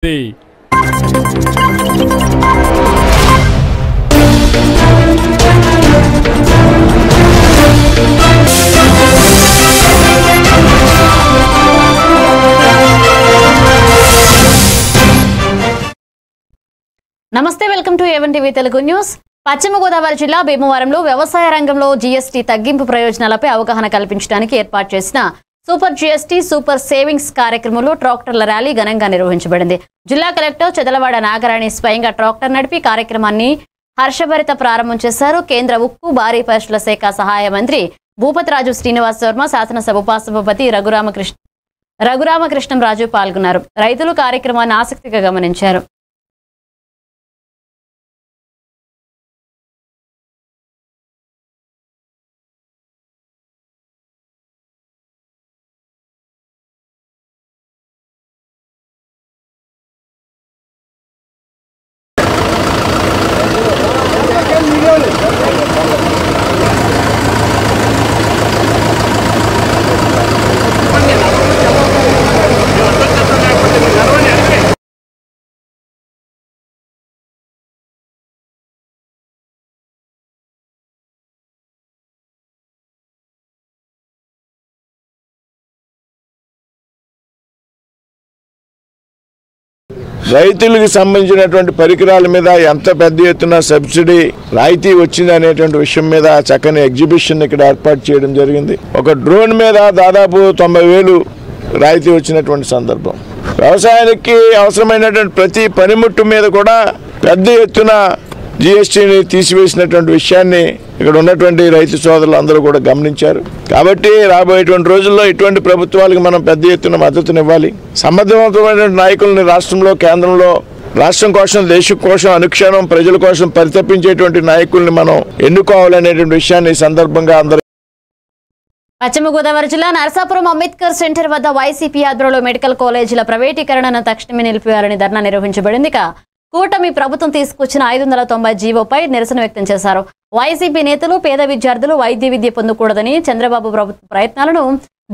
నమస్తే, welcome to A1 TV Telugu news. పశ్చిమ గోదావరి జిల్లా భీమవరంలో వ్యవసాయ రంగంలో జీఎస్టీ తగ్గింపు ప్రయోజనాలపై అవగాహన కల్పించడానికి ఏర్పాటు చేసిన సూపర్ జీఎస్టీ సూపర్ సేవింగ్స్ కార్యక్రమంలో ట్రాక్టర్ల ర్యాలీ ఘనంగా నిర్వహించబడింది. జిల్లా కలెక్టర్ చెదలవాడ నాగరాణి స్వయంగా ట్రాక్టర్ నడిపి కార్యక్రమాన్ని హర్షభరిత ప్రారంభం చేశారు. కేంద్ర ఉక్కు భారీ పరిశ్రమల శాఖ సహాయ మంత్రి భూపతిరాజు శ్రీనివాస్ వర్మ, శాసనసభ ఉపసభాపతి రఘురామకృష్ణంరాజు పాల్గొన్నారు. రైతులు కార్యక్రమాన్ని ఆసక్తిగా గమనించారు. రైతులకు సంబంధించినటువంటి పరికరాల మీద ఎంత పెద్ద ఎత్తున సబ్సిడీ రాయితీ వచ్చింది అనేటువంటి విషయం మీద చక్కని ఎగ్జిబిషన్ ఇక్కడ ఏర్పాటు చేయడం జరిగింది. ఒక డ్రోన్ మీద దాదాపు 90,000 రాయితీ వచ్చినటువంటి సందర్భం. వ్యవసాయానికి అవసరమైనటువంటి ప్రతి పనిముట్టు మీద కూడా పెద్ద ఎత్తున జీఎస్టీని తీసివేసినటువంటి విషయాన్ని ఇక్కడ ఉన్నటువంటి రైతు సోదరులు అందరూ కూడా గమనించారు. కాబట్టి రాబోయేటువంటి రోజుల్లో ఇటువంటి ప్రభుత్వాలకు మనం పెద్ద ఎత్తున మద్దతునివ్వాలి. సమర్థవంతమైనటువంటి నాయకుల్ని రాష్ట్రంలో, కేంద్రంలో, రాష్ట్రం కోసం, దేశం కోసం అనుక్షణం ప్రజల కోసం పరితపించేటువంటి నాయకుల్ని మనం ఎన్నుకోవాలనేటువంటి విషయాన్ని ఈ సందర్భంగా అందరూ. పశ్చిమ గోదావరి జిల్లా నరసాపురం అంబేద్కర్ సెంటర్ వద్ద వైసీపీ ఆధ్వర్యంలో మెడికల్ కాలేజీల ప్రైవేటీకరణను తక్షణమే నిలిపివేయాలని ధర్నా నిర్వహించబడింది. కూటమి ప్రభుత్వం తీసుకొచ్చిన 590 జీవోపై నిరసన వ్యక్తం చేశారు. వైసీపీ నేతలు పేద విద్యార్థులు వైద్య విద్య పొందకూడదని చంద్రబాబు ప్రభుత్వ ప్రయత్నాలను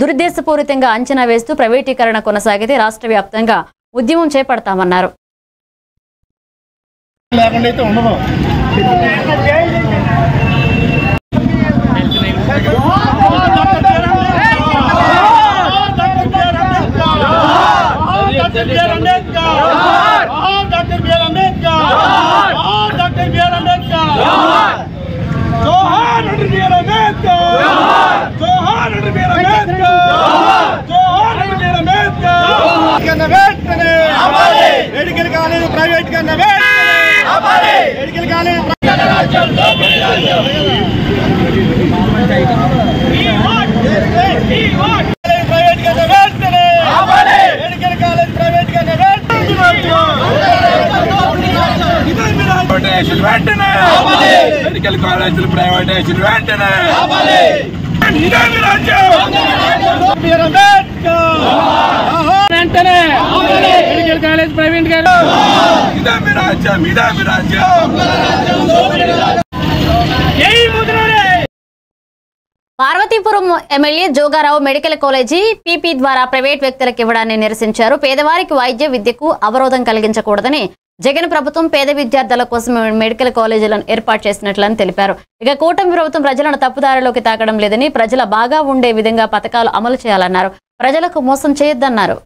దురుద్దేశపూరితంగా అంచనా వేస్తూ ప్రైవేటీకరణ కొనసాగితే రాష్ట్ర వ్యాప్తంగా ఉద్యమం చేపడతామన్నారు. మెడికల్ కాలేజ్ ప్రైవేట్ కన్నా మెడికల్ కాలేజ్ ప్రైవేట్ కన్నా మెడికల్ కాలేజ్ ప్రైవేట్ కన్నా వెంటనే మెడికల్ కాలేజీలు ప్రైవేటైజేషన్ వెంటనే వెంటనే medical college private Parvathipuram MLA Joga Rao medical college PP ద్వారా ప్రైవేట్ వ్యక్తులకు ఇవ్వడాన్ని నిరసించారు. పేదవారికి వైద్య విద్యకు అవరోధం కలిగించకూడదని జగన్ ప్రభుత్వం పేద విద్యార్థుల కోసం మెడికల్ కాలేజీలను ఏర్పాటు చేసినట్లని తెలిపారు. ఇక కూటమి ప్రభుత్వం ప్రజలను తప్పుదారిలోకి తాకడం లేదని, ప్రజల బాగా ఉండే విధంగా పథకాలు అమలు చేయాలన్నారు. ప్రజలకు మోసం చేయొద్దన్నారు.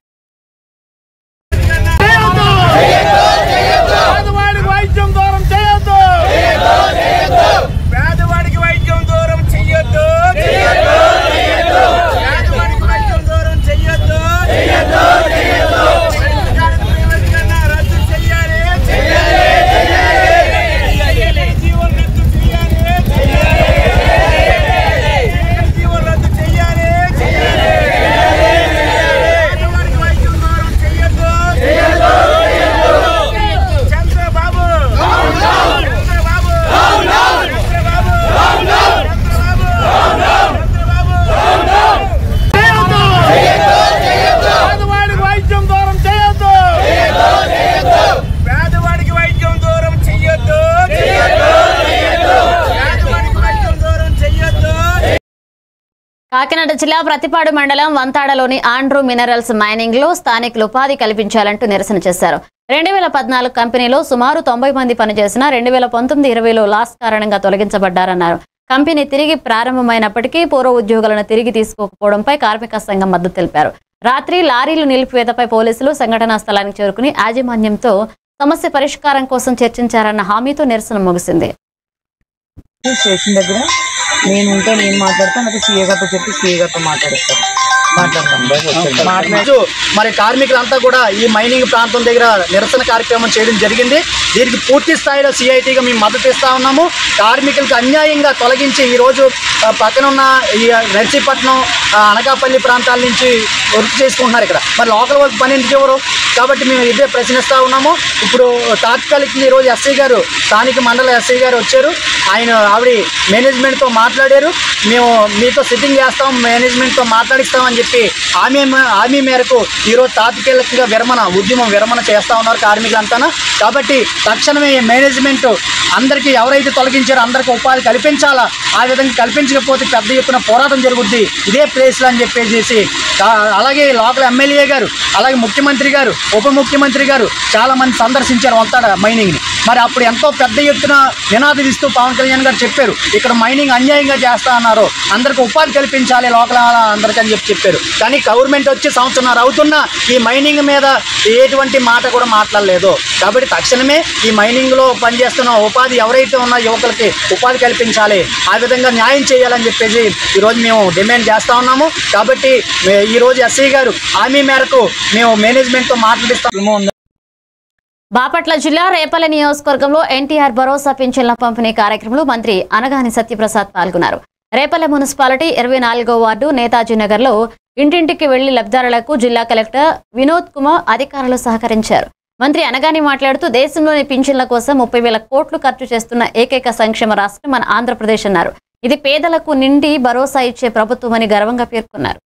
కాకినాడ జిల్లా ప్రతిపాడు మండలం వంతాడలోని ఆండ్రూ మినరల్స్ మైనింగ్ లో స్థానికులు ఉపాధి కల్పించాలంటూ నిరసన చేశారు. 2014 కంపెనీలో సుమారు 90 మంది పనిచేసిన 2019-20లో లాస్ కారణంగా తొలగించబడ్డారన్నారు. కంపెనీ తిరిగి ప్రారంభమైనప్పటికీ పూర్వ ఉద్యోగులను తిరిగి తీసుకోకపోవడంపై కార్మిక సంఘం మద్దతు తెలిపారు. రాత్రి లారీలు నిలిపివేతపై పోలీసులు సంఘటనా స్థలానికి చేరుకుని యాజమాన్యంతో సమస్య పరిష్కారం కోసం చర్చించారన్న హామీతో నిరసన ముగిసింది. స్టేషన్ దగ్గర నేను మాట్లాడతాను, నాకు సీఏ గారితో చెప్పి సీఏ గారితో మాట్లాడతాను. మరి కార్మికులంతా కూడా ఈ మైనింగ్ ప్రాంతం దగ్గర నిరసన కార్యక్రమం చేయడం జరిగింది. దీనికి పూర్తి స్థాయిలో సిఐటిగా మేము మద్దతు ఇస్తా ఉన్నాము. కార్మికులకు అన్యాయంగా తొలగించి ఈరోజు పక్కన ఉన్న ఈ నర్సీపట్నం అనకాపల్లి ప్రాంతాల నుంచి వర్క్ చేసుకుంటున్నారు. ఇక్కడ మరి లోకల్ వర్క్ పని ఎందుకు ఎవరు కాబట్టి మేము ఇదే ప్రశ్నిస్తూ ఉన్నాము. ఇప్పుడు తాత్కాలికంగా ఈరోజు ఎస్ఐ గారు, స్థానిక మండల ఎస్ఐ గారు వచ్చారు. ఆవిడ మేనేజ్మెంట్తో మాట్లాడారు. మేము మీతో సిట్టింగ్ చేస్తాం, మేనేజ్మెంట్తో మాట్లాడిస్తామని చెప్పి హామీ మేరకు ఈరోజు తాత్కాలికంగా ఉద్యమం విరమణ చేస్తూ ఉన్నారు కార్మికులంతా. కాబట్టి తక్షణమే మేనేజ్మెంట్ అందరికీ ఎవరైతే తొలగించారో అందరికీ ఉపాధి కల్పించాలా. ఆ విధంగా కల్పించకపోతే పెద్ద ఎత్తున పోరాటం జరుగుద్ది ఇదే ప్లేస్లో అని చెప్పేసి. అలాగే లోకల్ ఎమ్మెల్యే గారు, అలాగే ముఖ్యమంత్రి గారు, ఉప ముఖ్యమంత్రి గారు చాలామంది సందర్శించారు వంతాడ మైనింగ్ని. మరి అప్పుడు ఎంతో పెద్ద ఎత్తున నినాదం ఇస్తూ పవన్ కళ్యాణ్ గారు చెప్పారు, ఇక్కడ మైనింగ్ అన్యాయంగా చేస్తా అన్నారు, అందరికీ ఉపాధి కల్పించాలి లోకల్ అందరికని చెప్పారు. కానీ గవర్నమెంట్ వచ్చి సంవత్సరం అవుతున్నా ఈ మైనింగ్ మీద ఎటువంటి మాట కూడా మాట్లాడలేదు. కాబట్టి తక్షణమే ఈ మైనింగ్లో పనిచేస్తున్న ఉపాధి ఎవరైతే ఉన్న యువకులకి ఉపాధి కల్పించాలి, ఆ విధంగా న్యాయం చేయాలని చెప్పేసి ఈరోజు మేము డిమాండ్ చేస్తూ ఉన్నాము. కాబట్టి ఈరోజు ఎస్ఐ గారు హామీ మేరకు మేము మేనేజ్మెంట్తో మాట్లాడిస్తాము. బాపట్ల జిల్లా రేపల్లె నియోజకవర్గంలో ఎన్టీఆర్ భరోసా పింఛన్ల పంపిణీ కార్యక్రమంలో మంత్రి అనగాని సత్యప్రసాద్ పాల్గొన్నారు. రేపల్లె మున్సిపాలిటీ 24వ వార్డు నేతాజీ నగర్లో ఇంటింటికి వెళ్లి లబ్ధిదారులకు జిల్లా కలెక్టర్ వినోద్ కుమార్ అధికారులు సహకరించారు. మంత్రి అనగాని మాట్లాడుతూ దేశంలోని పింఛన్ల కోసం 30,000 కోట్లు ఖర్చు చేస్తున్న ఏకైక సంక్షేమ రాష్ట్రం మన ఆంధ్రప్రదేశ్ అన్నారు. ఇది పేదలకు నిండి భరోసా ఇచ్చే ప్రభుత్వమని గర్వంగా పేర్కొన్నారు.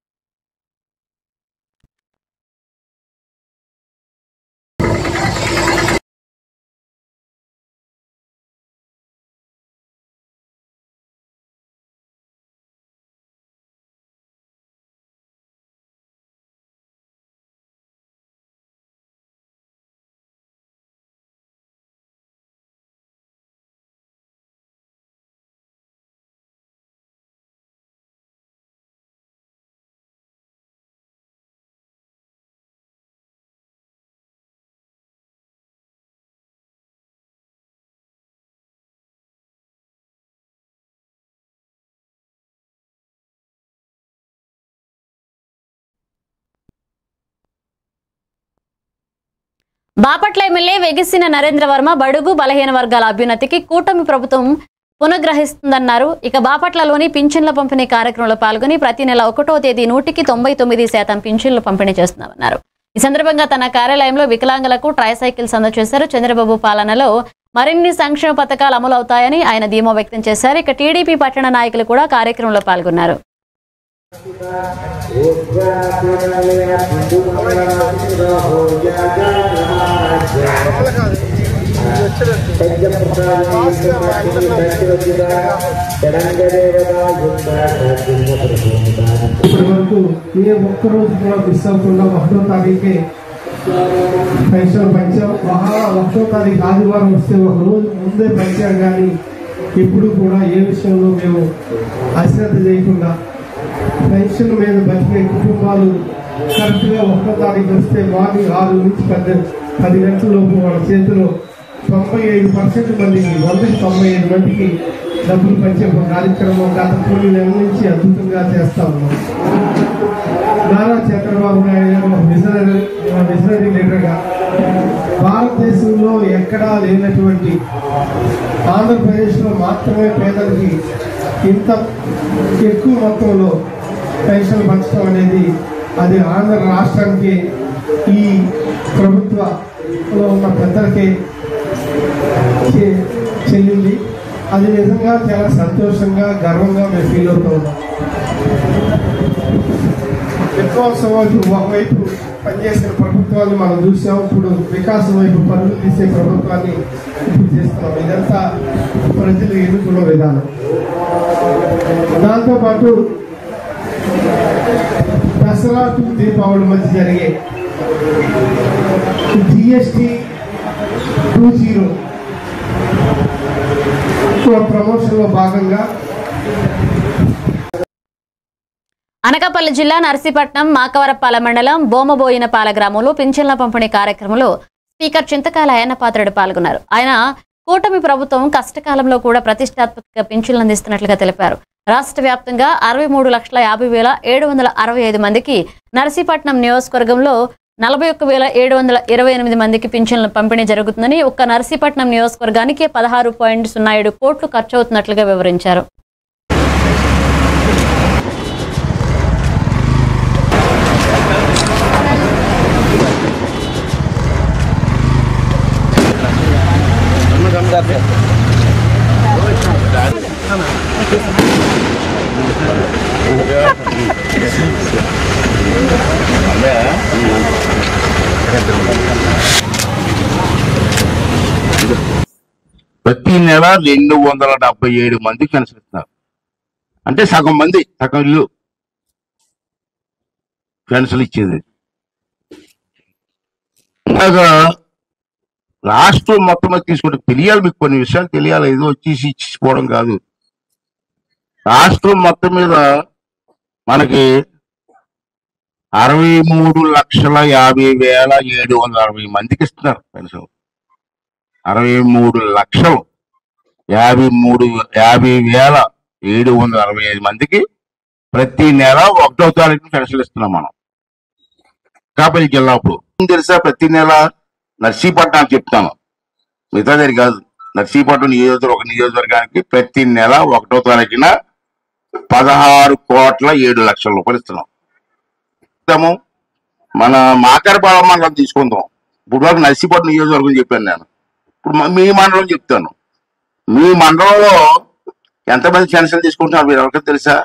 బాపట్ల ఎమ్మెల్యే వెగిసిన నరేంద్ర వర్మ బడుగు బలహీన వర్గాల అభ్యున్నతికి కూటమి ప్రభుత్వం పునఃగ్రహిస్తుందన్నారు. ఇక బాపట్లలోని పింఛన్ల పంపిణీ కార్యక్రమంలో పాల్గొని ప్రతి నెల 1వ తేదీ 99% పింఛన్లు పంపిణీ చేస్తున్నామన్నారు. ఈ సందర్భంగా తన కార్యాలయంలో వికలాంగులకు ట్రైసైకిల్స్ అందజేశారు. చంద్రబాబు పాలనలో మరిన్ని సంక్షేమ పథకాలు అమలవుతాయని ఆయన ధీమా వ్యక్తం చేశారు. ఇక టీడీపీ పట్టణ నాయకులు కూడా కార్యక్రమంలో పాల్గొన్నారు. ఇప్పటి వరకు ఏ ఒక్కరోజు కూడా మిస్ అవ్వకుండా 1వ తారీఖే పెన్షన్ పంచాం. 1వ తారీఖు ఆదివారం వస్తే ఒక రోజు ముందే పంచాం. కానీ ఇప్పుడు కూడా ఏ విషయంలో మేము అశ్రద్ధ చేయకుండా పెన్షన్ మీద బతికే కుటుంబాలు కరెక్ట్గా 1వ తారీఖు వస్తే మార్నింగ్ 6 నుంచి 10 గంటల లోపు వాళ్ళ చేతిలో 95% మందికి 100కి 95 మందికి డబ్బులు పంచే కార్యక్రమం గత 3 నెలల నుంచి అద్భుతంగా చేస్తా ఉన్నాం. నారా చంద్రబాబు నాయుడు గారు విజనరీ లీడర్గా భారతదేశంలో ఎక్కడా లేనటువంటి ఆంధ్రప్రదేశ్లో మాత్రమే పేదలకి ఇంత ఎక్కువ మొత్తంలో పెన్షన్ పంచడం అనేది అది ఆంధ్ర రాష్ట్రానికి ఈ ప్రభుత్వంలో ఉన్న పెద్దలకే చెల్లింది. అది నిజంగా చాలా సంతోషంగా గర్వంగా మేము ఫీల్ అవుతూ ఉన్నాం. విధ్వంసం వైపు ఒకవైపు పనిచేసిన ప్రభుత్వాన్ని మనం చూసాం. ఇప్పుడు వికాసం వైపు పనులు తీసే ప్రభుత్వాన్ని ఇప్పుడు చేస్తున్నాం. ఇదంతా ప్రజలు ఎన్నుకున్న విధానం. దాంతోపాటు దసరా టు దీపావళి మధ్య జరిగే జిఎస్టీ 20 ప్రమోషన్లో భాగంగా అనకాపల్లి జిల్లా నర్సీపట్నం మాకవరపాల మండలం బోమబోయినపాల గ్రామంలో పింఛన్ల పంపిణీ కార్యక్రమంలో స్పీకర్ చింతకాయల అయ్యన్నపాత్రుడు పాల్గొన్నారు. ఆయన కూటమి ప్రభుత్వం కష్టకాలంలో కూడా ప్రతిష్టాత్మక పింఛన్లు అందిస్తున్నట్లుగా తెలిపారు. రాష్ట్ర వ్యాప్తంగా 63,50,765 మందికి, నర్సీపట్నం నియోజకవర్గంలో 41,728 మందికి పింఛన్ల పంపిణీ జరుగుతుందని, ఒక్క నర్సీపట్నం నియోజకవర్గానికి 16.07 కోట్లు ఖర్చు అవుతున్నట్లుగా వివరించారు. ప్రతి నెల 277 మందికి పెన్షన్, అంటే సగం మంది, సగం ఇల్లు పెన్షన్ ఇచ్చేది. అలాగా రాష్ట్రం మొత్తం తీసుకుంటే తెలియాలి, మీకు కొన్ని విషయాలు తెలియాలి, ఏదో వచ్చేసి ఇచ్చిపోవడం కాదు. రాష్ట్రం మొత్తం మీద మనకి 63,50,760 మందికి ఇస్తున్నారు పెన్షన్. 63,50,765 మందికి ప్రతి నెల 1వ తారీఖున పెన్షన్ ఇస్తున్నాం మనం కాపల్లి జిల్లా. ఇప్పుడు తెలుసా, ప్రతి నెల నర్సీపట్నం చెప్తాను, మిగతా దగ్గర కాదు, నర్సీపట్నం ఒక నియోజకవర్గానికి ప్రతి నెల 1వ తారీఖున 16,07,00,000 రూపాయలు ఇస్తున్నాం. మన మాకరపాలెం మండలం తీసుకుందాం. ఇప్పుడు వరకు నర్సీపట్నం నియోజకవర్గం చెప్పాను నేను, ఇప్పుడు మీ మండలం చెప్తాను. మీ మండలంలో ఎంతమంది పెన్షన్ తీసుకుంటున్నారు మీరు ఎవరికైనా తెలుసా?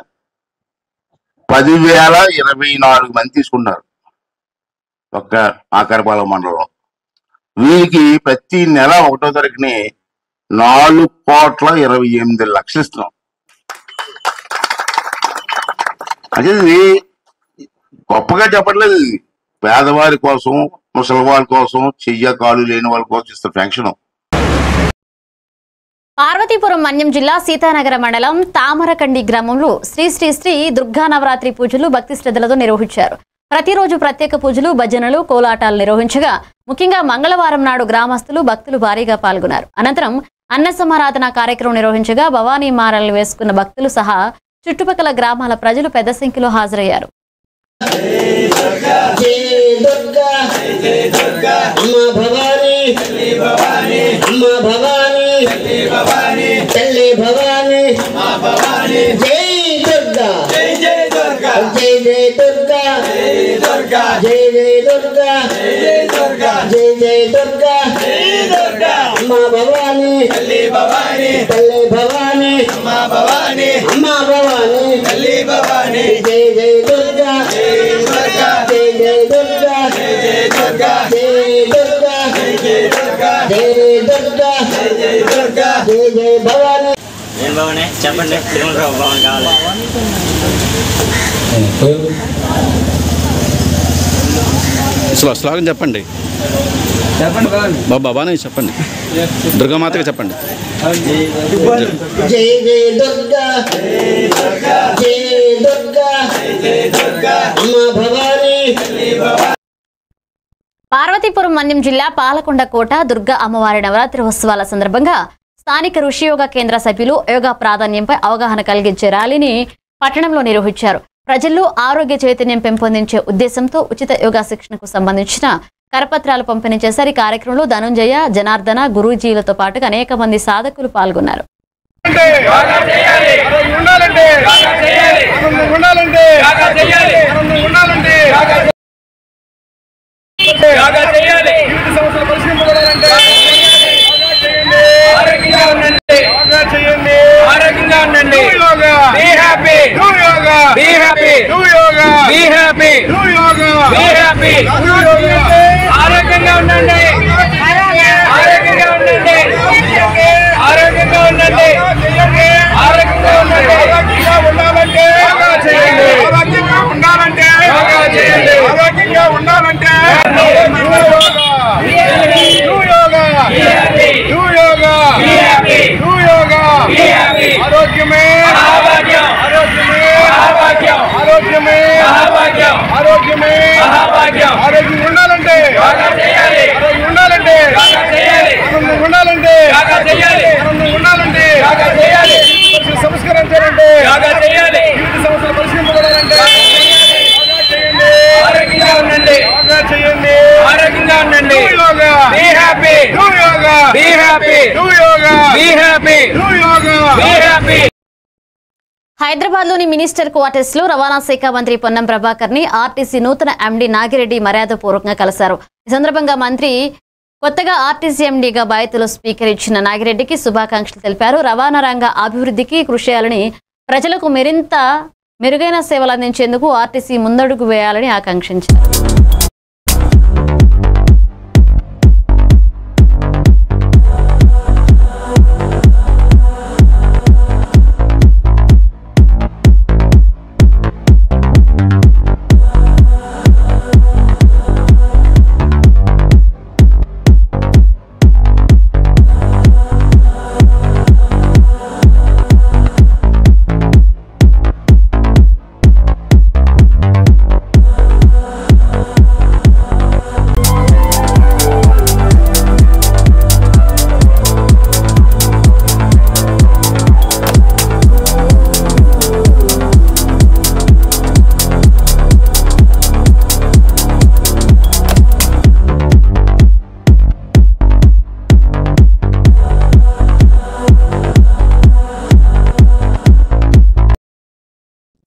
10,024 మంది తీసుకుంటున్నారు ఒక్క మాకరపాలెం మండలంలో. వీరికి ప్రతి నెల 1వ తారీఖుని 4,28,00,000 ఇస్తున్నాం. అదే గొప్పగా చెప్పట్లేదు, ఇది పేదవారి కోసం, ముసలి వాళ్ళ కోసం, చెయ్య కాలు లేని వాళ్ళ కోసం ఇస్తున్న పెన్షన్. పార్వతీపురం మన్యం జిల్లా సీతానగర మండలం తామరకండి గ్రామంలో శ్రీ శ్రీ శ్రీ దుర్గా నవరాత్రి పూజలు భక్తి శ్రద్ధలతో నిర్వహించారు. ప్రతిరోజు ప్రత్యేక పూజలు, భజనలు, కోలాటాలు నిర్వహించగా, ముఖ్యంగా మంగళవారం నాడు గ్రామస్తులు, భక్తులు భారీగా పాల్గొన్నారు. అనంతరం అన్న సమారాధన కార్యక్రమం నిర్వహించగా భవానీ మాలలు వేసుకున్న భక్తులు సహా చుట్టుపక్కల గ్రామాల ప్రజలు పెద్ద సంఖ్యలో హాజరయ్యారు. చెప్పండి, భవన్ కావాలి. శ్లోకం చెప్పండి. బాబానే చెప్పండి, దుర్గామాతకి చెప్పండి. జై జై దుర్గా, జై దుర్గా, అమ్మా భవానీ. పార్వతీపురం మన్యం జిల్లా పాలకొండ కోట దుర్గా అమ్మవారి నవరాత్రి ఉత్సవాల సందర్భంగా స్థానిక ఋషి యోగా కేంద్ర సభ్యులు యోగా ప్రాధాన్యంపై అవగాహన కలిగించే ర్యాలీని పట్టణంలో నిర్వహించారు. ప్రజల్లో ఆరోగ్య చైతన్యం పెంపొందించే ఉద్దేశంతో ఉచిత యోగా శిక్షణకు సంబంధించిన కరపత్రాలు పంపిణీ చేశారు. ఈ కార్యక్రమంలో ధనుంజయ, జనార్దన, గురూజీలతో పాటుగా అనేక మంది సాధకులు పాల్గొన్నారు. ఆరోగ్యంగా ఉండండి. ఆరోగ్యమే మహాభాగ్యం ఆరోగ్యమే మహాభాగ్యం ఆరోగ్యం ఉండాలంటే ఆరోగ్యం ఉండాలంటే ఆనందం ఉండాలంటే ఆనందం ఉండాలంటే సంస్కారం చేయాలంటే జీవిత సమస్యలు పరిష్కరించబడాలంటే ఆరోగ్యంగా ఉండండి చేయండి ఆరోగ్యంగా ఉండండి be happy do yoga be happy do yoga be happy do yoga be happy. Hyderabad లోని మినిస్టర్ క్వార్టర్స్ లో రవాణా శాఖ మంత్రి పొన్నం ప్రభాకర్ ని ఆర్టీసీ నూతన ఎండీ నాగిరెడ్డి మర్యాదపూర్వకంగా కలిశారు. ఈ సందర్భంగా మంత్రి కొత్తగా ఆర్టీసీ ఎండీగా బాధ్యతలు స్వీకరించిన నాగిరెడ్డికి శుభాకాంక్షలు తెలిపారు. రవాణా రంగ అభివృద్ధికి కృషి చేయాలని, ప్రజలకు మరింత మెరుగైన సేవలు అందించేందుకు ఆర్టీసీ ముందడుగు వేయాలని ఆకాంక్షించారు.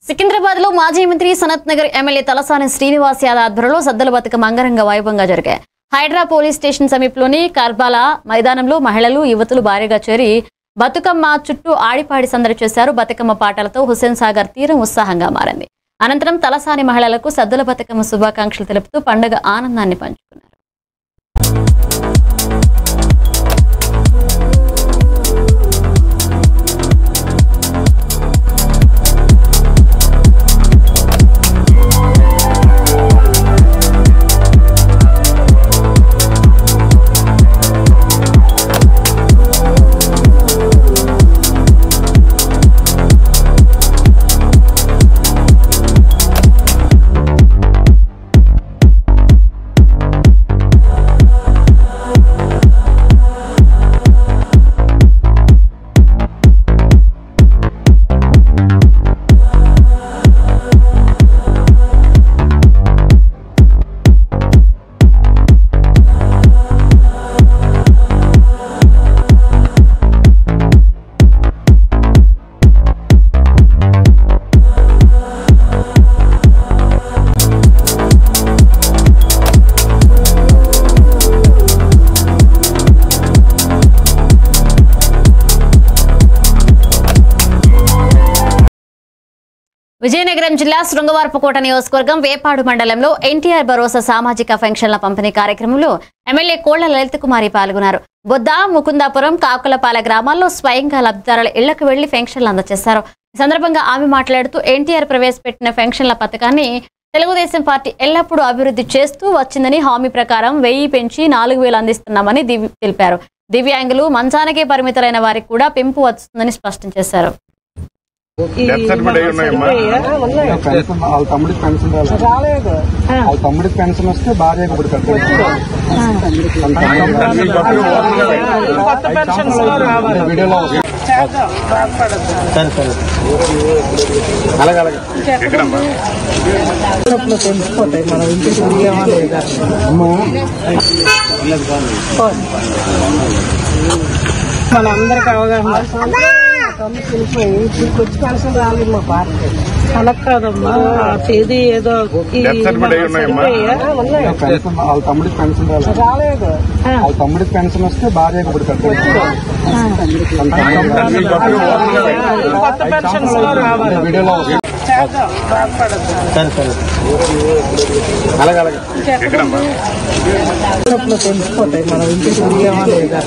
సికింద్రాబాద్ లో మాజీ మంత్రి సనత్ నగర్ ఎమ్మెల్యే తలసాని శ్రీనివాస్ యాదవ్ ఆధ్వర్యంలో సద్దల బతుకమ్మ అంగరంగ వైభవంగా జరిగాయి. హైడ్రా పోలీస్ స్టేషన్ సమీపంలోని కర్బాలా మైదానంలో మహిళలు యువతులు భారీగా చేరి బతుకమ్మ చుట్టూ ఆడిపాడి సందడి చేశారు. బతుకమ్మ పాటలతో హుస్సేన్ సాగర్ తీరం ఉత్సాహంగా మారింది. అనంతరం తలసాని మహిళలకు సద్దల బతుకమ్మ శుభాకాంక్షలు తెలుపుతూ పండుగ ఆనందాన్ని పంచుకున్నారు. విజయనగరం జిల్లా శృంగవరపుకోట నియోజకవర్గం వేపాడు మండలంలో ఎన్టీఆర్ భరోసా సామాజిక పెన్షన్ల పంపిణీ కార్యక్రమంలో ఎమ్మెల్యే కోళ్ల లలిత కుమారి పాల్గొన్నారు. బొద్ద, ముకుందాపురం, కాకులపాల గ్రామాల్లో స్వయంగా లబ్ధిదారుల ఇళ్లకు వెళ్లి పెన్షన్లు అందజేశారు. ఈ సందర్భంగా ఆమె మాట్లాడుతూ ఎన్టీఆర్ ప్రవేశపెట్టిన పెన్షన్ల పథకాన్ని తెలుగుదేశం పార్టీ ఎల్లప్పుడూ అభివృద్ధి చేస్తూ వచ్చిందని, హామీ ప్రకారం 1000 పెంచి 4000 అందిస్తున్నామని తెలిపారు. దివ్యాంగులు, మంచానికే పరిమితులైన వారికి కూడా పెంపు వస్తుందని స్పష్టం చేశారు. వాళ్ళ తమ్ముడికి పెన్షన్ రాలేదు. వాళ్ళ తమ్ముడికి పెన్షన్ వస్తే భార్యకు ఇప్పుడు వీడియోలో అలాగే తెలిసిపోతాయి. మనం ఇంటికి తిరిగేమా లేదా మనందరికి అవగాహన వచ్చి పెన్షన్ రాలేదు మా పార్టీ. అలా కాదమ్మా, తేదీ ఏదో వాళ్ళ తమ్ముడికి పెన్షన్ రాలేదు. వాళ్ళ తమ్ముడికి పెన్షన్ వస్తే భార్యకు ఇప్పుడు వీడియోలో అలాగే తెలిసిపోతాయి. మనం ఇంటికి తిరిగేమా లేదా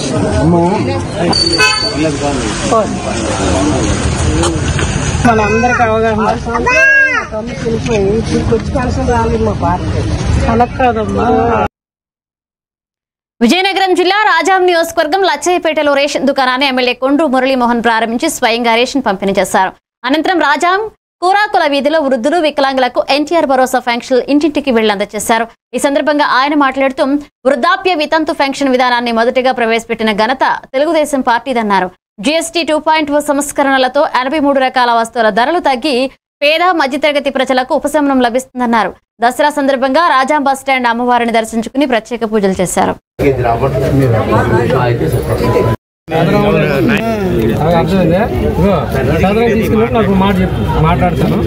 మనందరికి అవగాహన వచ్చి పెన్షన్ రాలేదు మా పార్టీ. అలా కాదమ్మా. విజయనగరం జిల్లా రాజాం నియోజకవర్గం లచ్చయ్యపేటలో రేషన్ దుకాణాన్ని ఎమ్మెల్యే కొండ్రు మురళీమోహన్ ప్రారంభించి స్వయంగా రేషన్ పంపిణీ చేశారు. అనంతరం రాజాం కూరాకుల వీధిలో వృద్ధులు వికలాంగులకు ఎన్టీఆర్ భరోసా ఫంక్షన్ ఇంటింటికి వెళ్లి అందజేశారు. ఈ సందర్భంగా ఆయన మాట్లాడుతూ వృద్ధాప్య వితంతు ఫంక్షన్ విధానాన్ని మొదటిగా ప్రవేశపెట్టిన ఘనత తెలుగుదేశం పార్టీదన్నారు. జీఎస్టీ 2.0 సంస్కరణలతో 83 రకాల వస్తువుల ధరలు తగ్గి పేద మధ్యతరగతి ప్రజలకు ఉపశమనం లభిస్తుందన్నారు. దసరా సందర్భంగా రాజాం బస్ స్టాండ్ అమ్మవారిని దర్శించుకుని ప్రత్యేక పూజలు చేశారు. నాకు మాట్లాడతాను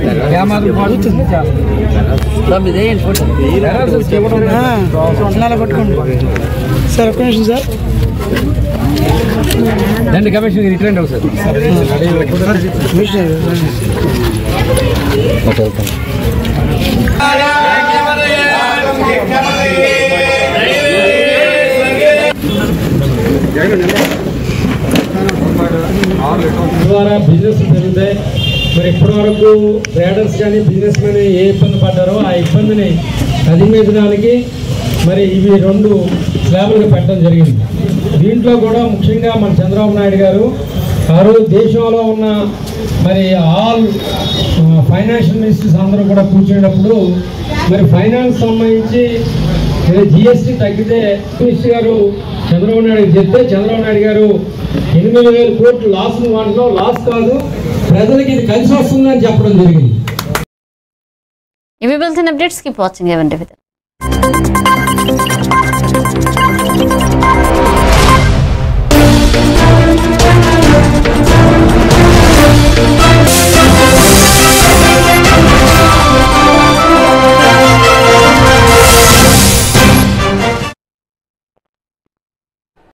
సార్. ఒక్క నిమిషం సార్. దండి కమిషన్ రిటర్న్ అవుతుంది ద్వారా బిజినెస్ పెరుగుతాయి. మరి ఇప్పటి వరకు ట్రేడర్స్ కానీ బిజినెస్ మెన్ ఏ ఇబ్బంది పడ్డారో ఆ ఇబ్బందిని అధిగమించడానికి మరి ఇవి 2 స్లాబులుగా పెట్టడం జరిగింది. దీంట్లో కూడా ముఖ్యంగా మన చంద్రబాబు నాయుడు గారు దేశంలో ఉన్న మరి ఆల్ ఫైనాన్షియల్ మినిస్టర్స్ అందరూ కూడా కూర్చునేటప్పుడు మరి ఫైనాన్స్ సంబంధించి జిఎస్టీ తగ్గితే మినిస్టర్ గారు చంద్రబాబు నాయుడు చెప్తే చంద్రబాబు నాయుడు గారు 8,000 కోట్లు లాస్ వాటిలో లాస్ కాదు, ప్రజలకి ఇది కలిసి వస్తుందని చెప్పడం జరిగింది. ఇవి bulletin updates. Keep watching event with